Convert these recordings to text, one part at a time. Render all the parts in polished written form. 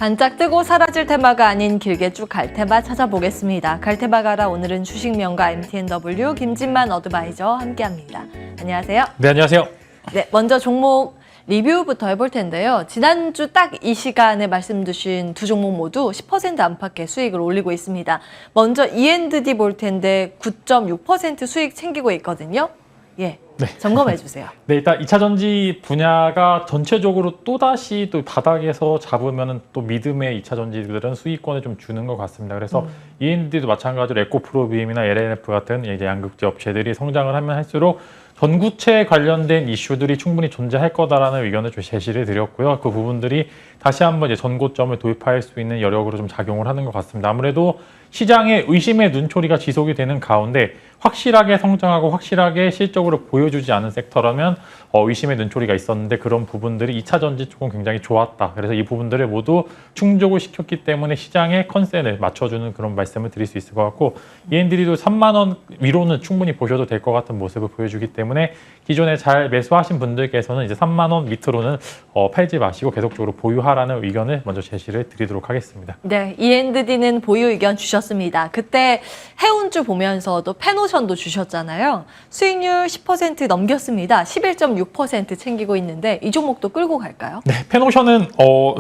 반짝 뜨고 사라질 테마가 아닌 길게 쭉 갈 테마 찾아보겠습니다. 갈 테마 가라. 오늘은 주식명가 MTNW 김진만 어드바이저 함께합니다. 안녕하세요. 네, 안녕하세요. 네, 먼저 종목 리뷰부터 해볼 텐데요. 지난주 딱 이 시간에 말씀 주신 두 종목 모두 10% 안팎의 수익을 올리고 있습니다. 먼저 E&D 볼 텐데 9.6% 수익 챙기고 있거든요. 예, 네. 점검해 주세요. 네, 일단 2차 전지 분야가 전체적으로 또다시 또 바닥에서 잡으면 또 믿음의 2차 전지들은 수익권을 좀 주는 것 같습니다. 그래서 E&D도 마찬가지로 에코프로비엠이나 LNF 같은 이제 양극재 업체들이 성장을 하면 할수록 전구체 관련된 이슈들이 충분히 존재할 거다라는 의견을 좀 제시를 드렸고요. 그 부분들이 다시 한번 이제 전고점을 도입할 수 있는 여력으로 좀 작용을 하는 것 같습니다. 아무래도 시장의 의심의 눈초리가 지속이 되는 가운데 확실하게 성장하고 확실하게 실적으로 보여주지 않은 섹터라면 의심의 눈초리가 있었는데 그런 부분들이 2차 전지 쪽은 굉장히 좋았다. 그래서 이 부분들을 모두 충족을 시켰기 때문에 시장의 컨센을 맞춰주는 그런 말씀을 드릴 수 있을 것 같고 E&D도 3만 원 위로는 충분히 보셔도 될 것 같은 모습을 보여주기 때문에 기존에 잘 매수하신 분들께서는 이제 3만 원 밑으로는 팔지 마시고 계속적으로 보유하라는 의견을 먼저 제시를 드리도록 하겠습니다. 네, E&D는 보유 의견 주셨습니다. 그때 해운주 보면서도 펜오션도 주셨잖아요. 수익률 10% 넘겼습니다. 11.6% 챙기고 있는데 이 종목도 끌고 갈까요? 네, 펜오션은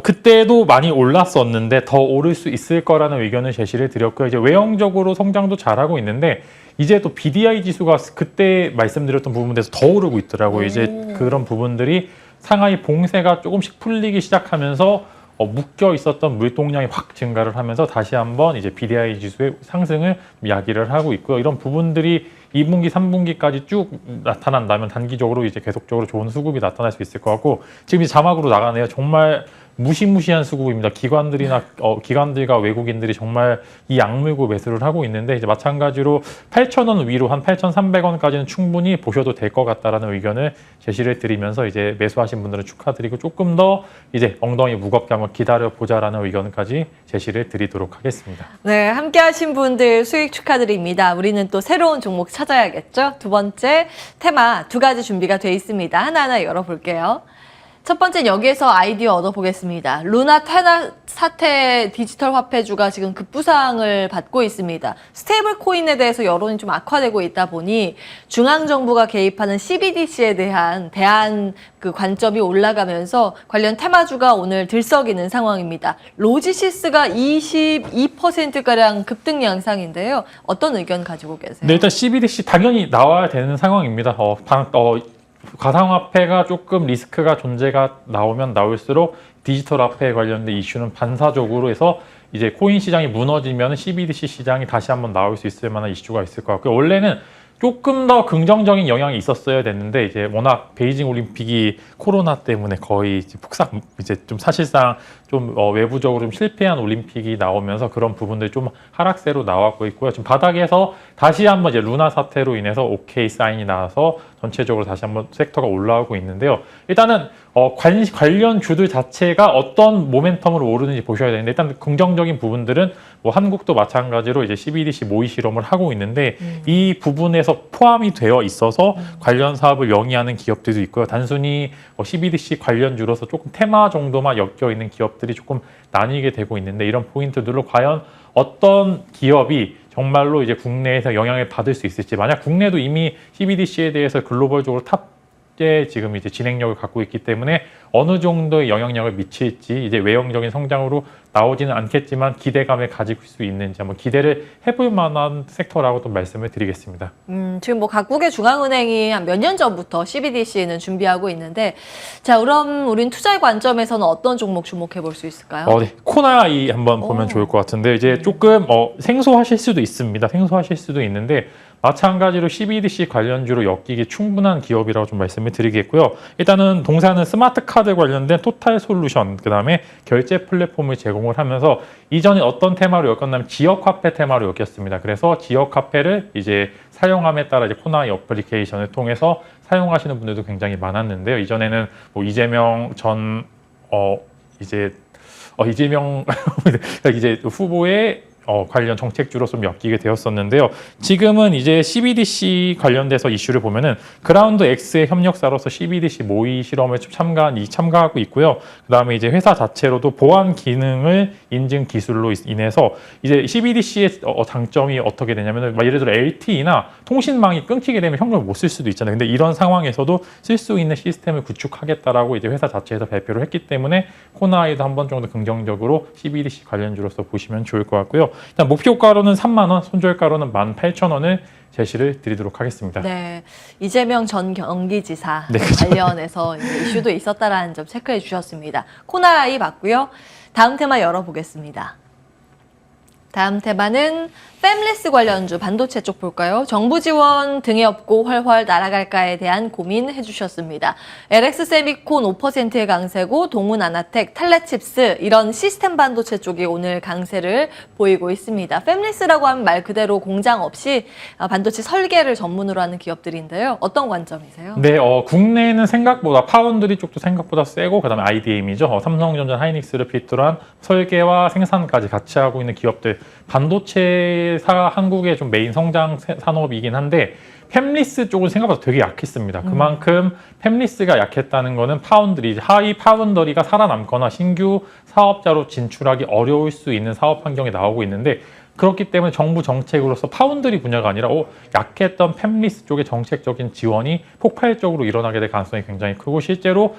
그때도 많이 올랐었는데 더 오를 수 있을 거라는 의견을 제시를 드렸고요. 이제 외형적으로 성장도 잘하고 있는데 이제 또 BDI 지수가 그때 말씀드렸던 부분에서 더 오르고 있더라고요. 이제 그런 부분들이 상하이 봉쇄가 조금씩 풀리기 시작하면서 묶여 있었던 물동량이 확 증가를 하면서 다시 한번 이제 BDI 지수의 상승을 야기를 하고 있고요. 이런 부분들이 2분기, 3분기까지 쭉 나타난다면 단기적으로 이제 계속적으로 좋은 수급이 나타날 수 있을 것 같고 지금 이제 자막으로 나가네요. 정말 무시무시한 수급입니다. 기관들과 외국인들이 정말 이 악물고 매수를 하고 있는데 이제 마찬가지로 8,000원 위로 한 8,300원까지는 충분히 보셔도 될 것 같다라는 의견을 제시를 드리면서 이제 매수하신 분들은 축하드리고 조금 더 이제 엉덩이 무겁게 한번 기다려 보자라는 의견까지 제시를 드리도록 하겠습니다. 네, 함께하신 분들 수익 축하드립니다. 우리는 또 새로운 종목 찾아야겠죠. 두 번째 테마 두 가지 준비가 돼 있습니다. 하나하나 열어볼게요. 첫 번째 여기에서 아이디어 얻어보겠습니다. 루나 테나 사태 디지털 화폐주가 지금 급부상을 받고 있습니다. 스테이블 코인에 대해서 여론이 좀 악화되고 있다 보니 중앙정부가 개입하는 CBDC에 대한 그 관점이 올라가면서 관련 테마주가 오늘 들썩이는 상황입니다. 로지시스가 22%가량 급등 양상인데요. 어떤 의견 가지고 계세요? 네, 일단 CBDC 당연히 나와야 되는 상황입니다. 가상화폐가 조금 리스크가 존재가 나오면 나올수록 디지털 화폐에 관련된 이슈는 반사적으로 해서 이제 코인 시장이 무너지면 CBDC 시장이 다시 한번 나올 수 있을 만한 이슈가 있을 것 같고요. 원래는 조금 더 긍정적인 영향이 있었어야 됐는데 이제 워낙 베이징 올림픽이 코로나 때문에 거의 이제 좀 사실상 좀 외부적으로 좀 실패한 올림픽이 나오면서 그런 부분들이 좀 하락세로 나왔고 있고요. 지금 바닥에서 다시 한번 이제 루나 사태로 인해서 오케이 사인이 나와서 전체적으로 다시 한번 섹터가 올라오고 있는데요. 일단은 관련 주들 자체가 어떤 모멘텀으로 오르는지 보셔야 되는데 일단 긍정적인 부분들은 뭐 한국도 마찬가지로 이제 CBDC 모의 실험을 하고 있는데 이 부분에서 포함이 되어 있어서 관련 사업을 영위하는 기업들도 있고요. 단순히 CBDC 관련주로서 조금 테마 정도만 엮여 있는 기업들이 조금 나뉘게 되고 있는데 이런 포인트들로 과연 어떤 기업이 정말로 이제 국내에서 영향을 받을 수 있을지 만약 국내도 이미 CBDC에 대해서 글로벌적으로 탑에 지금 이제 진행력을 갖고 있기 때문에 어느 정도의 영향력을 미칠지 이제 외형적인 성장으로 나오지는 않겠지만 기대감을 가질 수 있는지 한번 기대를 해볼 만한 섹터라고 또 말씀을 드리겠습니다. 지금 뭐 각국의 중앙은행이 한 몇 년 전부터 CBDC는 준비하고 있는데 자 그럼 우린 투자의 관점에서는 어떤 종목 주목해 볼 수 있을까요? 네. 코나이 한번 보면 좋을 것 같은데 이제 조금 생소하실 수도 있습니다. 생소하실 수도 있는데 마찬가지로 CBDC 관련주로 엮이기 충분한 기업이라고 좀 말씀을 드리겠고요. 일단은 동사는 스마트 카드 관련된 토탈 솔루션, 그 다음에 결제 플랫폼을 제공을 하면서 이전에 어떤 테마로 엮었냐면 지역 화폐 테마로 엮였습니다. 그래서 지역 화폐를 이제 사용함에 따라 이제 코나이 어플리케이션을 통해서 사용하시는 분들도 굉장히 많았는데요. 이전에는 뭐 이재명 전 이재명 이제 후보의 관련 정책주로 좀 엮이게 되었었는데요. 지금은 이제 CBDC 관련돼서 이슈를 보면은 그라운드 X의 협력사로서 CBDC 모의 실험에 참가하고 있고요. 그다음에 이제 회사 자체로도 보안 기능을 인증 기술로 인해서 이제 CBDC의 장점이 어떻게 되냐면은 예를 들어 LTE나 통신망이 끊기게 되면 현금을 못 쓸 수도 있잖아요. 근데 이런 상황에서도 쓸 수 있는 시스템을 구축하겠다라고 이제 회사 자체에서 발표를 했기 때문에 코나이도 한 번 정도 긍정적으로 CBDC 관련주로서 보시면 좋을 것 같고요. 일단 목표가로는 3만 원, 손절가로는 18,000원을 제시를 드리도록 하겠습니다. 네, 이재명 전 경기지사 네, 그렇죠. 관련해서 이제 이슈도 있었다라는 점 체크해 주셨습니다. 코나이 봤고요. 다음 테마 열어보겠습니다. 다음 테마는 팹리스 관련주 반도체 쪽 볼까요? 정부 지원 등에 업고 훨훨 날아갈까에 대한 고민해 주셨습니다. LX 세미콘 5%의 강세고 동훈 아나텍, 텔레칩스 이런 시스템 반도체 쪽이 오늘 강세를 보이고 있습니다. 팹리스라고 하면 말 그대로 공장 없이 반도체 설계를 전문으로 하는 기업들인데요. 어떤 관점이세요? 네, 국내는 생각보다 파운드리 쪽도 생각보다 세고 그다음에 IDM이죠. 삼성전자, 하이닉스를 필두로 한 설계와 생산까지 같이 하고 있는 기업들. 반도체사 한국의 좀 메인 성장 산업이긴 한데 팹리스 쪽은 생각보다 되게 약했습니다. 그만큼 팹리스가 약했다는 거는 파운드리, 하이 파운더리가 살아남거나 신규 사업자로 진출하기 어려울 수 있는 사업 환경에 나오고 있는데 그렇기 때문에 정부 정책으로서 파운드리 분야가 아니라 약했던 팹리스 쪽의 정책적인 지원이 폭발적으로 일어나게 될 가능성이 굉장히 크고 실제로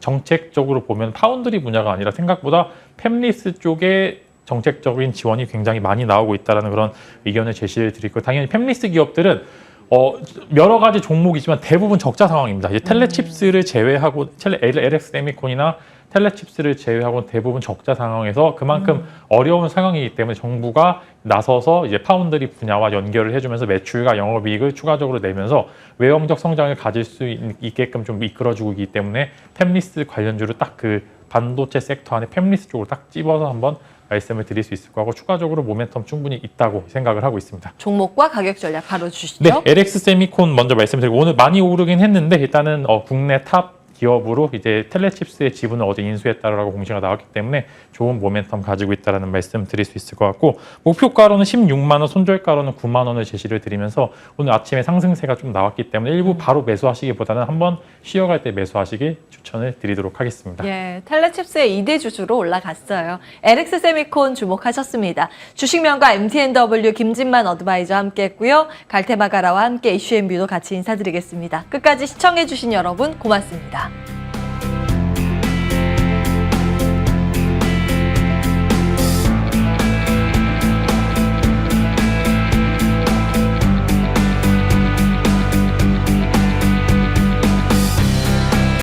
정책적으로 보면 파운드리 분야가 아니라 생각보다 팹리스 쪽에 정책적인 지원이 굉장히 많이 나오고 있다는 그런 의견을 제시를 드리고 당연히 팹리스 기업들은 여러 가지 종목이지만 대부분 적자 상황입니다. 이제 텔레칩스를 제외하고 LX 세미콘이나 텔레칩스를 제외하고 대부분 적자 상황에서 그만큼 어려운 상황이기 때문에 정부가 나서서 이제 파운드리 분야와 연결을 해주면서 매출과 영업이익을 추가적으로 내면서 외형적 성장을 가질 수 있게끔 좀 이끌어주고 있기 때문에 팹리스 관련주를 딱 그 반도체 섹터 안에 팹리스 쪽으로 딱 집어서 한번 말씀을 드릴 수 있을 거고 추가적으로 모멘텀 충분히 있다고 생각을 하고 있습니다. 종목과 가격 전략 바로 주시죠. 네, LX 세미콘 먼저 말씀드리고 오늘 많이 오르긴 했는데 일단은 국내 탑 기업으로 이제 텔레칩스의 지분을 어제 인수했다라고 공시가 나왔기 때문에 좋은 모멘텀 가지고 있다라는 말씀 드릴 수 있을 것 같고 목표가로는 16만 원, 손절가로는 9만 원을 제시를 드리면서 오늘 아침에 상승세가 좀 나왔기 때문에 일부 바로 매수하시기보다는 한번 쉬어갈 때 매수하시길 추천을 드리도록 하겠습니다. 예, 텔레칩스의 2대 주주로 올라갔어요. LX 세미콘 주목하셨습니다. 주식명가 MTNW 김진만 어드바이저와 함께했고요. 갈테마가라와 함께 이슈앤뷰도 같이 인사드리겠습니다. 끝까지 시청해주신 여러분 고맙습니다.